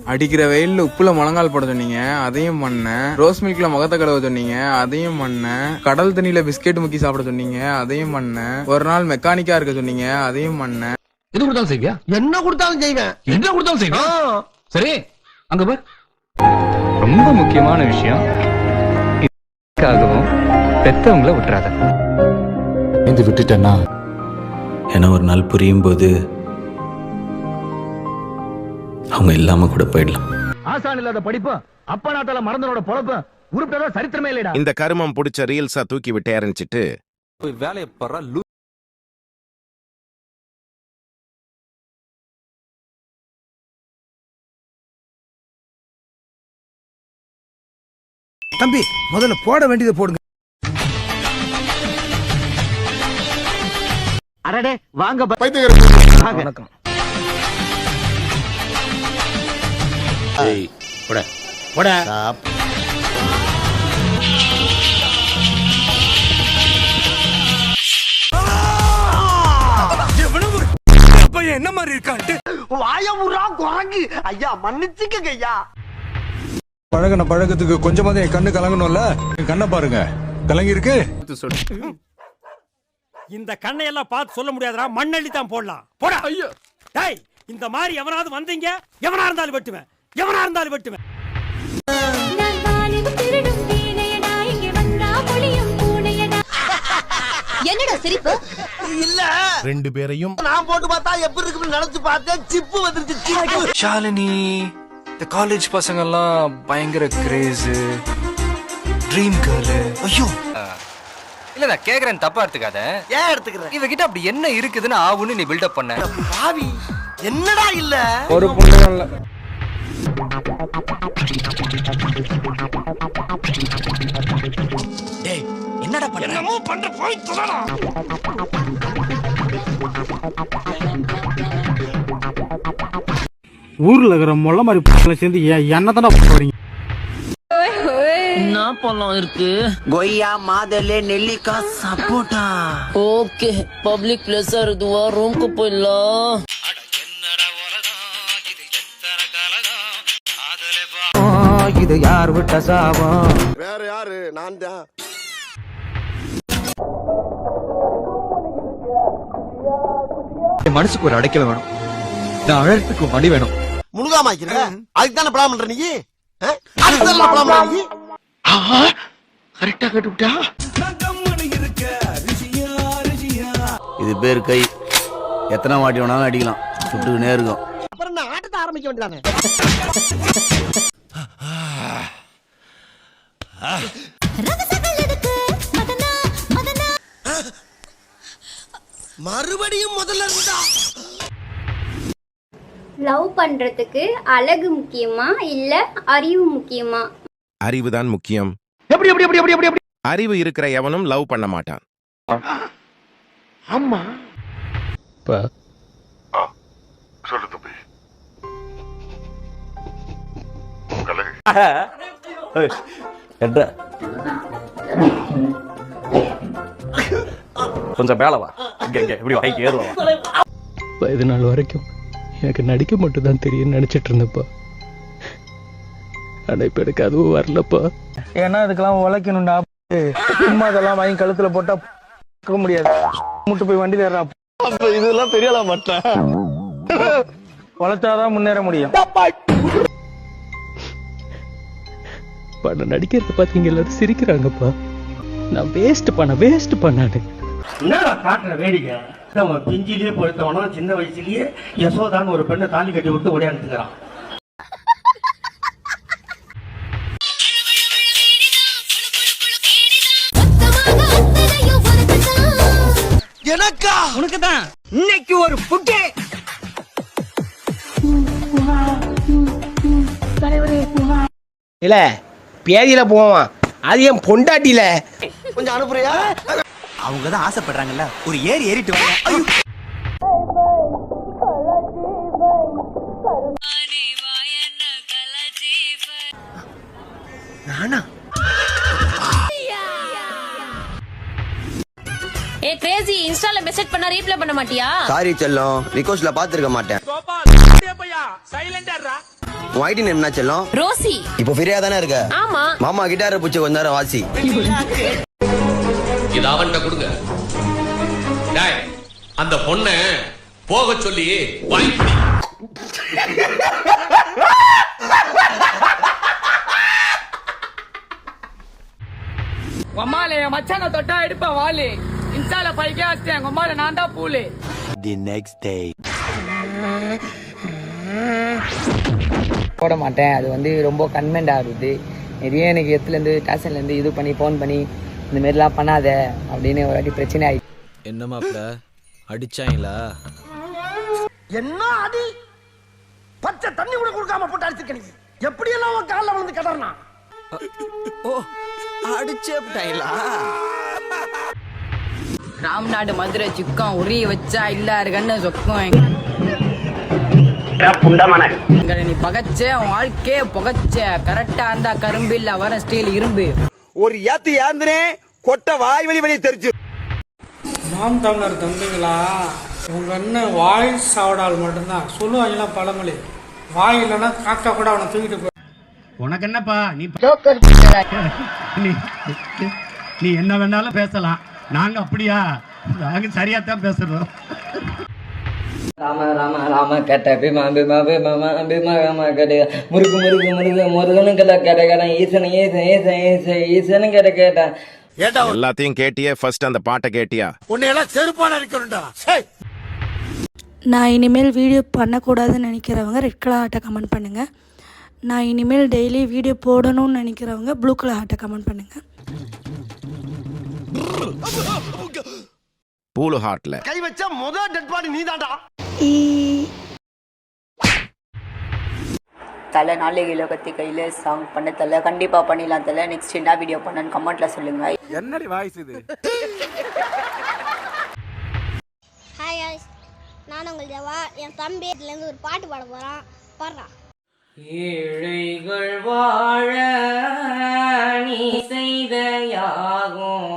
அடிக்கிற வெயில்ல உப்புல முழங்கால் போட சொன்னீங்க, அதையும் பண்ணேன். ரோஸ் மில்க்ல முகத்தை கழுவ சொன்னீங்க, அதையும் பண்ணேன். கடல் தண்ணியில பிஸ்கெட் முக்கி சாப்பிட சொன்னீங்க, அதையும் பண்ணேன். ஒரு நாள் மெக்கானிக்கா இருக்க சொன்னீங்க, அதையும் பண்ணேன். எது கொடுத்தாலும் செய்வியா? என்ன கொடுத்தாலும் செய்வேன். என்ன கொடுத்தாலும் செய்வியா? சரி, அங்க பார். ரொம்ப முக்கியமான விஷயம், இதுக்காகவும் பெத்தவங்களை விட்டுறாத. இந்த விட்டுட்டேன்னா ஏன்னா ஒரு நாள் புரியும் போது அவங்க இல்லாம கூட போயிடலாம். ஆசான் இல்லாத படிப்பு, அப்ப நாட்டால மறந்தனோட பொழப்பு உருப்படா சரித்திரமே இல்லடா. இந்த கருமம் புடிச்ச ரீல்ஸா தூக்கி விட்டு ஆரம்பிச்சிட்டு வேலையை படுறா. தம்பி முதல்ல போட வேண்டியதை போடுங்க. அடடே வாங்க வணக்கம். என்ன மாதிரி இருக்கான்ட்டு வாயமுறா குரங்கு. ஐயா மன்னிச்சுக்கங்க ஐயா. பழகின பழக்கத்துக்கு கொஞ்சமாவது என் கண்ணு கலங்கணும்ல. என் கண்ணை பாருங்க, கலங்கி இருக்கு. இந்த கண்ணையெல்லாம் பார்த்து சொல்ல முடியாதுடா, மண்ணள்ளி தான் போடலாம். போடா. ஐயோ டேய், இந்த மாதிரி எவனாவது வந்தீங்க, எவனா இருந்தாலும் வெட்டுவேன், எவனா இருந்தாலும் வெட்டுவேன். என்னடா சிரிப்பு? இல்ல ரெண்டு பேரையும் நான் போட்டு பார்த்தா எப்படி இருக்குன்னு நினைச்சு பார்த்தேன். சிப்பு வந்துருச்சு. ஷாலினி, இந்த காலேஜ் பசங்க எல்லாம் பயங்கர கிரேஸ், ட்ரீம் கேர்ள். ஐயோ இல்ல நான் கேக்குறேன், தப்பா எடுத்துக்காத. ஏன் எடுத்துக்கிறேன்? இவகிட்ட அப்படி என்ன இருக்குதுன்னு ஆவுன்னு நீ பில்டப் பண்ண. பாவி என்னடா இல்ல ஒரு பொண்ணு இல்ல. டேய் என்னடா பண்ண? என்னமோ பண்ற போய் சொல்லடா. ஊர்ல இருக்கிற மொள்ள மாதிரி சேர்ந்து என்ன தானே போறீங்க? என்ன பழம் இருக்கு? கொய்யா, மாதுளை, நெல்லிக்காய், சப்போட்டா. ஓகே, பப்ளிக் பிளேஸா இருக்குவா, ரூம்க்கு போயிடலாம். இது யார் விட்ட சாபம்? வேற யாரு? நான் தான். என் மனசுக்கு ஒரு அடைக்கல வேணும், நான் அழறதுக்கு மணி வேணும். முழுகாம அதுக்கு தானே படம் பண்ற நீ? அதுக்கு தானே படம் பண்ற நீ? கரெக்டா கட்டுவிட்டா. இது பேர் கை, எத்தனை வாட்டி வேணாலும் அடிக்கலாம், சுட்டுக்கினே இருக்கும். அப்புறம் நான் ஆட்டத்தை ஆரம்பிக்க வேண்டியதானே? மறுபடியும் முதல்ல இருந்தா. லவ் பண்றதுக்கு அழகு முக்கியமா இல்ல அறிவு முக்கியமா? அறிவுதான் முக்கியம். எப்படி எப்படி எப்படி எப்படி எப்படி? அறிவு இருக்கிற எவனும் லவ் பண்ண மாட்டான். ஆமா சொல்லு தம்பி. கொஞ்சம் மேல வா, இப்படி வாய்க்கு ஏறுவா. இது நாள் வரைக்கும் எனக்கு நடிக்க மட்டும் தான் தெரியும் நினைச்சிட்டு இருந்தப்பா, ஆனா இப்ப எனக்கு அதுவும் வரலப்பா. ஏன்னா இதுக்கெல்லாம் உழைக்கணும்டா. சும்மா இதெல்லாம் வாங்கி கழுத்துல போட்டா முடியாது. முட்டு போய் வண்டி தேடுறா. இதெல்லாம் தெரியல மாட்டேன். உழைச்சாதான் முன்னேற முடியும். நான் நடிக்கிறத பாத்தீங்க எல்லாரும் சிரிக்கிறாங்கப்பா. நான் வேஸ்ட் பண்ணானு. என்னடா காட்டுற வேடிக்கை? நம்ம பிஞ்சிலேயே பொறுத்தவனா சின்ன வயசுலயே யசோதான் ஒரு பெண்ணை தாலி கட்டி விட்டு ஓடியாந்துக்கிறான். எனக்கா? உனக்குதான் இன்னைக்கு ஒரு புட்டே. இல்ல பேதியில போவான், அது என் பொண்டாட்டில. கொஞ்சம் அனுப்புறியா? அவங்கதான் ஆசைப்படுறாங்கல்ல, ஒரு ஏறிட்டு வாங்க. நானா? ஏ கிரேசி, இன்ஸ்டால மெசேஜ் பண்ணா ரீப்ளை பண்ண மாட்டியா? சாரி செல்லம், ரிக்வெஸ்ட்ல பாத்துருக்க மாட்டேன். சைலண்டா உன் ஐடி நேம் என்ன செல்லம்? ரோசி. இப்போ ஃப்ரீயா தானே இருக்க? ஆமா. மாமா கிட்டார பூச்சி கொஞ்ச நேரம் வாசி. இது அவன்கிட்ட கொடுங்க. டேய், அந்த பொண்ணை போக சொல்லி வாங்கி. கொம்மாலே மச்சான தொட்டா எடுப்பேன் வாலி. இன்ஸ்டால பைக்கே வச்சேன். கொம்மாலே நான் தான் பூலு. The next day. போட மாட்டேன். அது வந்து ரொம்ப கன்மெண்ட் ஆகுது. நிறைய எனக்கு இடத்துலேருந்து ஸ்டேஷன்லேருந்து இது பண்ணி ஃபோன் பண்ணி இந்த மாதிரிலாம் பண்ணாத அப்படின்னு ஒரு வாட்டி பிரச்சனை ஆயிடுச்சு. என்ன மாப்ள அடிச்சாங்களா? என்ன அடி? பச்சை தண்ணி கூட கொடுக்காம போட்டு அடிச்சிருக்க நீ. எப்படி எல்லாம் உன் கால்ல விழுந்து கடறனா? ஓ, அடிச்சே விட்டாங்களா? ராம்நாடு மதுரை சிக்கம் உரி வச்சா இல்ல இருக்கன்னு சொக்கம். நீ பகச்ச வாழ்க்கே புகச்ச கரெக்டா இருந்தா கரும்பு இல்ல வர ஸ்டீல் இரும்பு. ஒரு ஏத்து ஏந்திரே கொட்ட வாய் வெளியே தெரிஞ்சு. நாம் தமிழர் தம்பிங்களா, உங்க அண்ணன் வாய் சாவடால் மட்டும்தான் சொல்லுவாங்களா பழமொழி. வாய் இல்லைன்னா காக்கா கூட அவனை தூக்கிட்டு போய். உனக்கு என்னப்பா நீ என்ன வேணாலும் பேசலாம். நாங்க அப்படியா? நாங்க சரியா தான் பேசுறோம். ராம ராம ராம கட்ட பீமா பீமா பீமா பீமா ராம கட்ட முருகு முருகு முருகு முருகனும் கட்ட கட்ட கட்ட ஈசன் ஈசன் ஈசன் ஈசன் ஈசனும் கட்ட கேட்டான். எல்லாத்தையும் கேட்டியே, ஃபர்ஸ்ட் அந்த பாட்டை கேட்டியா? உன்னை எல்லாம் செருப்பான இருக்கணும்டா. நான் இனிமேல் வீடியோ பண்ணக்கூடாதுன்னு நினைக்கிறவங்க ரெட் கலர் ஹார்ட்டை கமெண்ட் பண்ணுங்கள். நான் இனிமேல் டெய்லி வீடியோ போடணும்னு நினைக்கிறவங்க ப்ளூ கலர் ஹார்ட்டை கமெண்ட் பண்ணுங்கள். பூலு ஹார்ட்ல கை வச்ச முதல் டெட் பாடி நீதான்டா. தலை 4 கிலோ கத்தி கையில சாங் பண்ண தலை கண்டிப்பா பண்ணிடலாம் தலை. நெக்ஸ்ட் என்ன வீடியோ பண்ணன்னு கமெண்ட்ல சொல்லுங்க. என்னடி வாய்ஸ் இது? ஹாய் गाइस, நான் உங்கள் தேவா. என் தம்பி இதுலேருந்து ஒரு பாட்டு பாட போகிறான். பாடுறான். ஏழைகள் வாழ நீ செய்த யாகும்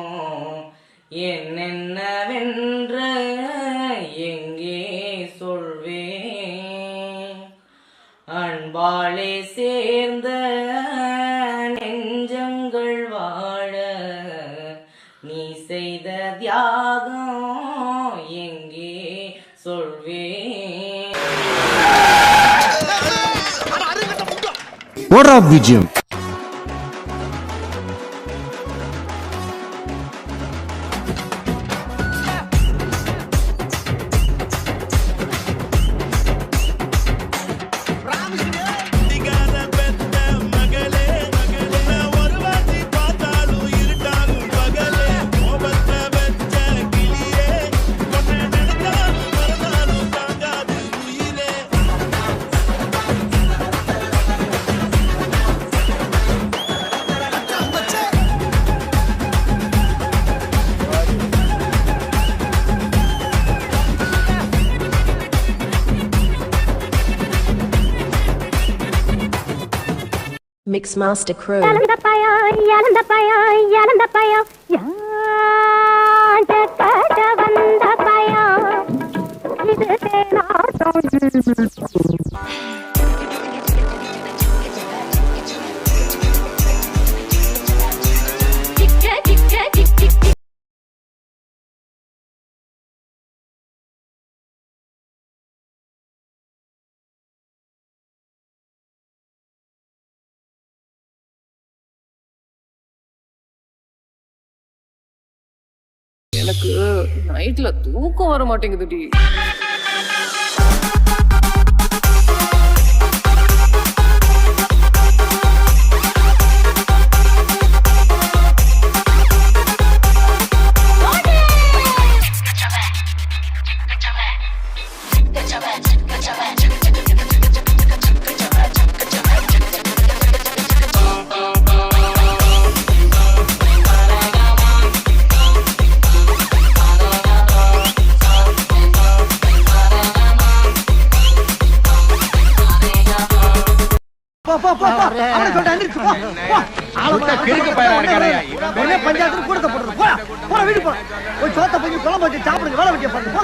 என்னென்னவென்று எங்கே சொல்வேன். அன்பாலே சேர்ந்த நெஞ்சங்கள் வாழ நீ செய்த தியாகம் எங்கே சொல்வேன். ஓடா பிஜிஎம். Mix Master Crew. எனக்கு நைட்ல தூக்கம் வர மாட்டேங்குதுடி. பஞ்சாயத்து கூட போடுறது. வீடு போ. சோத்த போய் குழம்பு வச்சு சாப்பிடுங்க. வேலை வைக்க பாருங்க.